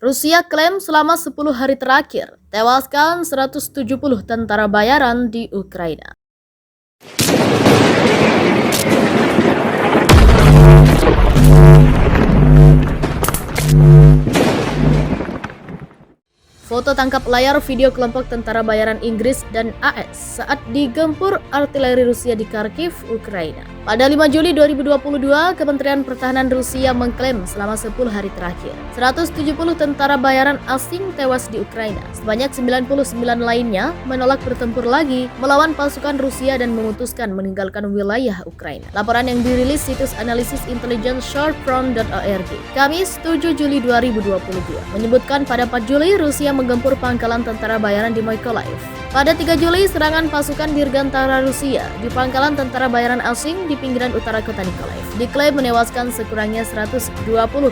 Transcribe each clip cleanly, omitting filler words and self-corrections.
Rusia klaim selama 10 hari terakhir, tewaskan 170 tentara bayaran di Ukraina. Foto tangkap layar video kelompok tentara bayaran Inggris dan AS saat digempur artileri Rusia di Kharkiv, Ukraina. Pada 5 Juli 2022, Kementerian Pertahanan Rusia mengklaim selama 10 hari terakhir, 170 tentara bayaran asing tewas di Ukraina. Sebanyak 99 lainnya menolak bertempur lagi melawan pasukan Rusia dan memutuskan meninggalkan wilayah Ukraina. Laporan yang dirilis situs analisis intelijen Sharpfront.org, Kamis 7 Juli 2022, menyebutkan pada 4 Juli Rusia menggempur pangkalan tentara bayaran di Mykolaiv. Pada 3 Juli, serangan pasukan Dirgantara Rusia di pangkalan tentara bayaran asing di pinggiran utara kota Mykolaiv diklaim menewaskan sekurangnya 120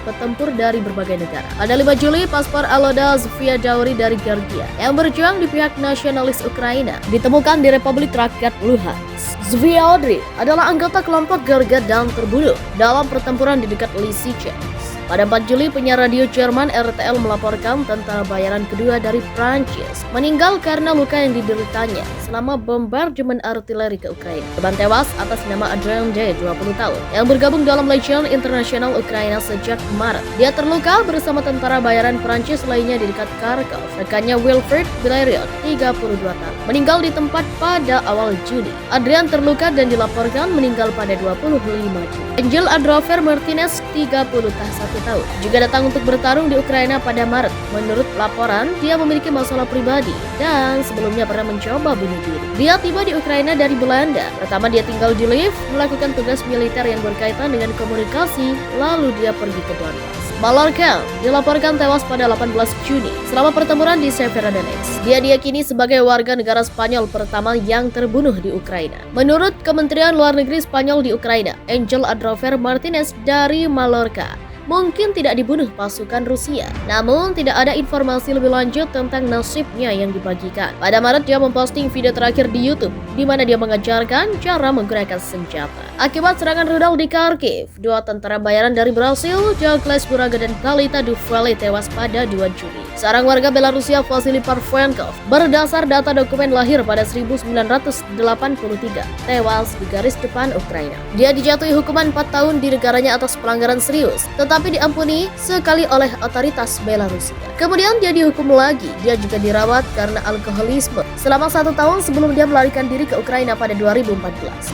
petempur dari berbagai negara. Pada 5 Juli, paspor Aloda Zviadauri dari Georgia yang berjuang di pihak nasionalis Ukraina ditemukan di Republik Rakyat Luhansk. Zviadauri adalah anggota kelompok Georgia dan terbunuh dalam pertempuran di dekat Lysychansk. Pada 4 Juli, penyiar radio Jerman RTL melaporkan tentara bayaran kedua dari Prancis meninggal karena luka yang dideritanya selama bombardemen artileri ke Ukraina. Korban tewas atas nama Adrian D, 20 tahun, yang bergabung dalam Legion International Ukraina sejak Maret. Dia terluka bersama tentara bayaran Prancis lainnya di dekat Kharkov. Rekannya Wilfried Bileriot, 32 tahun, meninggal di tempat pada awal Juni. Adrian terluka dan dilaporkan meninggal pada 25 Juni. Angel Adrover Martinez, 31 tahun, juga datang untuk bertarung di Ukraina pada Maret. Menurut laporan, dia memiliki masalah pribadi dan sebelumnya pernah mencoba bunuh diri. Dia tiba di Ukraina dari Belanda. Pertama dia tinggal di Lviv, melakukan tugas militer yang berkaitan dengan komunikasi, lalu dia pergi ke Donbas. Malorka dilaporkan tewas pada 18 Juni selama pertempuran di Severodonetsk. Dia diyakini sebagai warga negara Spanyol pertama yang terbunuh di Ukraina. Menurut Kementerian Luar Negeri Spanyol di Ukraina, Angel Adrover Martinez dari Malorka mungkin tidak dibunuh pasukan Rusia. Namun tidak ada informasi lebih lanjut tentang nasibnya yang dibagikan. Pada Maret dia memposting video terakhir di YouTube di mana dia mengajarkan cara menggunakan senjata. Akibat serangan rudal di Kharkiv, 2 tentara bayaran dari Brasil, Douglas Buraga dan Talita Duvali tewas pada 2 Juli. Seorang warga Belarusia, Vasily Parfenkov, berdasar data dokumen lahir pada 1983, tewas di garis depan Ukraina. Dia dijatuhi hukuman 4 tahun di negaranya atas pelanggaran serius, tetapi diampuni sekali oleh otoritas Belarusia. Kemudian dia dihukum lagi. Dia juga dirawat karena alkoholisme selama 1 tahun sebelum dia melarikan diri ke Ukraina pada 2014.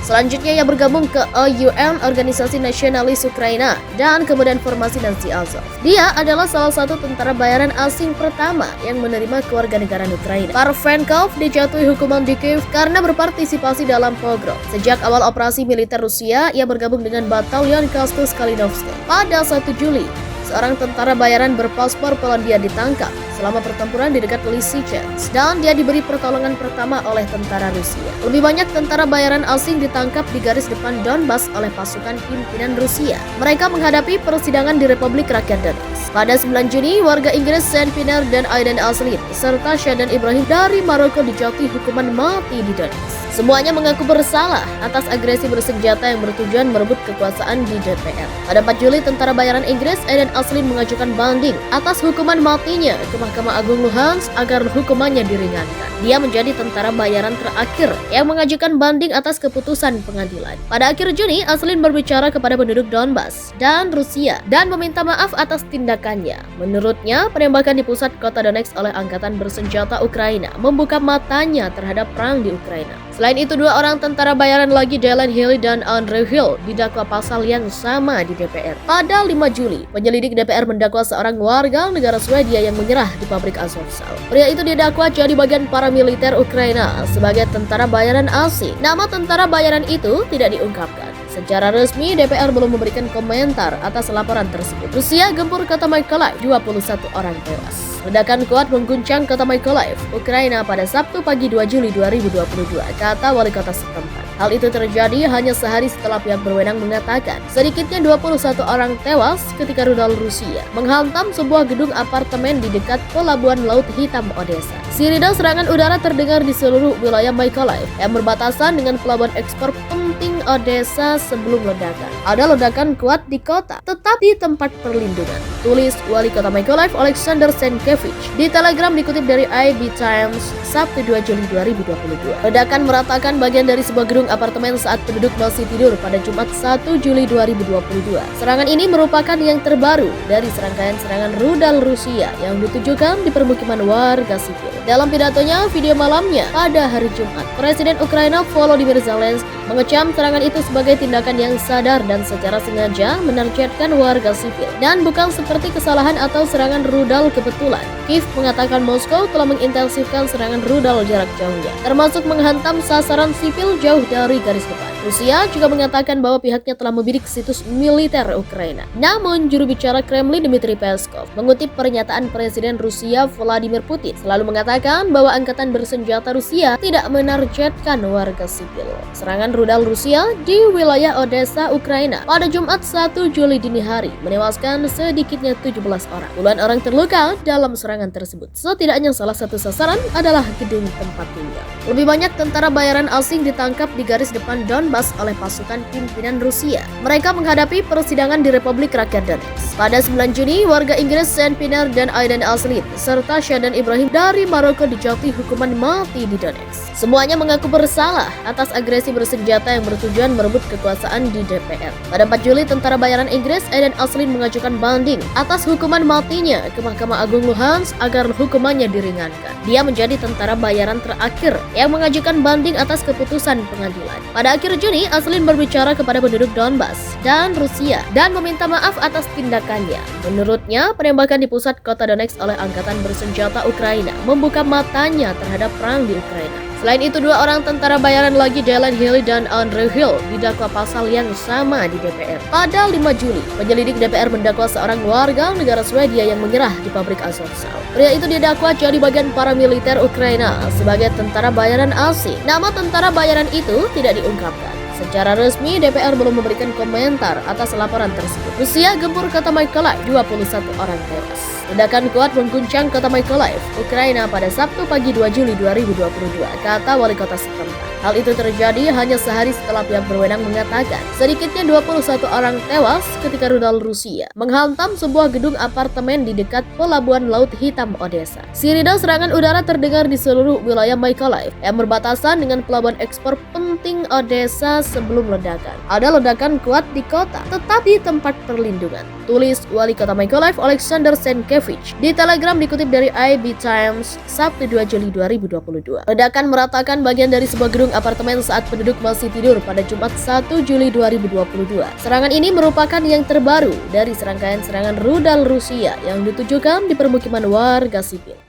Selanjutnya ia bergabung ke OUN, Organisasi Nasionalis Ukraina, dan kemudian formasi Nazi Azov. Dia adalah salah satu tentara bayaran asing pertama yang menerima kewarganegaraan Ukraina. Parfenkov dijatuhi hukuman di Kiev karena berpartisipasi dalam pogrom. Sejak awal operasi militer Rusia, ia bergabung dengan Batalion Kastus Kalinovsky. Pada 1 Juli, seorang tentara bayaran berpaspor Polandia ditangkap selama pertempuran di dekat Lysychansk dan dia diberi pertolongan pertama oleh tentara Rusia. Lebih banyak tentara bayaran asing ditangkap di garis depan Donbas oleh pasukan pimpinan Rusia. Mereka menghadapi persidangan di Republik Rakyat Donetsk. Pada 9 Juni, warga Inggris Sean Pinner dan Aidan Aslin serta Shadan Ibrahim dari Maroko dijatuhi hukuman mati di Donetsk. Semuanya mengaku bersalah atas agresi bersenjata yang bertujuan merebut kekuasaan di DPR. Pada 4 Juli, tentara bayaran Inggris Aidan Aslin mengajukan banding atas hukuman matinya ke Mahkamah Agung Luhansk agar hukumannya diringankan. Dia menjadi tentara bayaran terakhir yang mengajukan banding atas keputusan pengadilan. Pada akhir Juni, Aslin berbicara kepada penduduk Donbas dan Rusia dan meminta maaf atas tindakannya. Menurutnya, penembakan di pusat kota Donetsk oleh angkatan bersenjata Ukraina membuka matanya terhadap perang di Ukraina. Selain itu, 2 orang tentara bayaran lagi, Dylan Healy dan Andrew Hill, didakwa pasal yang sama di DPR. Pada 5 Juli, penyelidik DPR mendakwa seorang warga negara Swedia yang menyerah di pabrik Azovstal. Pria itu didakwa jadi bagian paramiliter Ukraina sebagai tentara bayaran asing. Nama tentara bayaran itu tidak diungkapkan. Secara resmi, DPR belum memberikan komentar atas laporan tersebut. Rusia gempur kota Mykolaiv, 21 orang tewas. Ledakan kuat mengguncang kota Mykolaiv, Ukraina pada Sabtu pagi 2 Juli 2022, kata wali kota setempat. Hal itu terjadi hanya sehari setelah pihak berwenang mengatakan sedikitnya 21 orang tewas ketika rudal Rusia menghantam sebuah gedung apartemen di dekat pelabuhan Laut Hitam Odessa. Sirine serangan udara terdengar di seluruh wilayah Mykolaiv yang berbatasan dengan pelabuhan ekspor penting Odessa sebelum ledakan. Ada ledakan kuat di kota, tetap di tempat perlindungan. Tulis Wali Kota Mykolaiv Alexander Senkevich. Di Telegram dikutip dari IB Times, Sabtu 2 Juli 2022. Ledakan meratakan bagian dari sebuah gedung apartemen saat penduduk masih tidur pada Jumat 1 Juli 2022. Serangan ini merupakan yang terbaru dari serangkaian serangan rudal Rusia yang ditujukan di permukiman warga sipil. Dalam pidatonya video malamnya pada hari Jumat, Presiden Ukraina Volodymyr Zelensky mengecam serangan itu sebagai tindakan yang sadar dan secara sengaja menargetkan warga sipil dan bukan seperti kesalahan atau serangan rudal kebetulan. Kiev mengatakan Moskow telah mengintensifkan serangan rudal jarak jauhnya, termasuk menghantam sasaran sipil jauh dari garis depan. Rusia juga mengatakan bahwa pihaknya telah membidik situs militer Ukraina. Namun, juru bicara Kremlin Dmitry Peskov mengutip pernyataan Presiden Rusia Vladimir Putin selalu mengatakan bahwa angkatan bersenjata Rusia tidak menargetkan warga sipil. Serangan rudal Rusia di wilayah Odessa, Ukraina pada Jumat 1 Juli dini hari menewaskan sedikitnya 17 orang. Puluhan orang terluka dalam serangan tersebut. Setidaknya salah satu sasaran adalah gedung tempat tinggal. Lebih banyak tentara bayaran asing ditangkap di garis depan Donbas oleh pasukan pimpinan Rusia. Mereka menghadapi persidangan di Republik Rakyat Donetsk. Pada 9 Juni, warga Inggris Saint Pinar dan Aidan Aslin serta Shadan Ibrahim dari Maroko dijatuhi hukuman mati di Donetsk. Semuanya mengaku bersalah atas agresi bersenjata yang bertujuan merebut kekuasaan di DPR. Pada 4 Juli, tentara bayaran Inggris Aidan Aslin mengajukan banding atas hukuman matinya ke Mahkamah Agung Luhansk agar hukumannya diringankan. Dia menjadi tentara bayaran terakhir yang mengajukan banding atas keputusan pengadilan. Pada akhir Juni, Aslin berbicara kepada penduduk Donbas dan Rusia dan meminta maaf atas tindakannya. Menurutnya, penembakan di pusat kota Donetsk oleh angkatan bersenjata Ukraina membuka matanya terhadap perang di Ukraina. Selain itu, dua orang tentara bayaran lagi, Dylan Healy dan Andrew Hill, didakwa pasal yang sama di DPR. Pada 5 Juli, penyelidik DPR mendakwa seorang warga negara Swedia yang menyerah di pabrik Azovstal. Pria itu didakwa jadi bagian paramiliter Ukraina sebagai tentara bayaran asing. Nama tentara bayaran itu tidak diungkapkan. Secara resmi, DPR belum memberikan komentar atas laporan tersebut. Rusia gempur kota Mykolaiv, 21 orang tewas. Ledakan kuat mengguncang kota Mykolaiv, Ukraina pada Sabtu pagi 2 Juli 2022, kata wali kota setempat. Hal itu terjadi hanya sehari setelah pihak berwenang mengatakan sedikitnya 21 orang tewas ketika rudal Rusia menghantam sebuah gedung apartemen di dekat pelabuhan Laut Hitam Odessa. Sirine serangan udara terdengar di seluruh wilayah Mykolaiv yang berbatasan dengan pelabuhan ekspor penting Odessa sebelum ledakan. Ada ledakan kuat di kota, tetap di tempat perlindungan. Tulis Wali Kota Mykolaiv Alexander Senkevich. Di Telegram dikutip dari IB Times, Sabtu 2 Juli 2022. Ledakan meratakan bagian dari sebuah gedung apartemen saat penduduk masih tidur pada Jumat 1 Juli 2022. Serangan ini merupakan yang terbaru dari serangkaian serangan rudal Rusia yang ditujukan di permukiman warga sipil.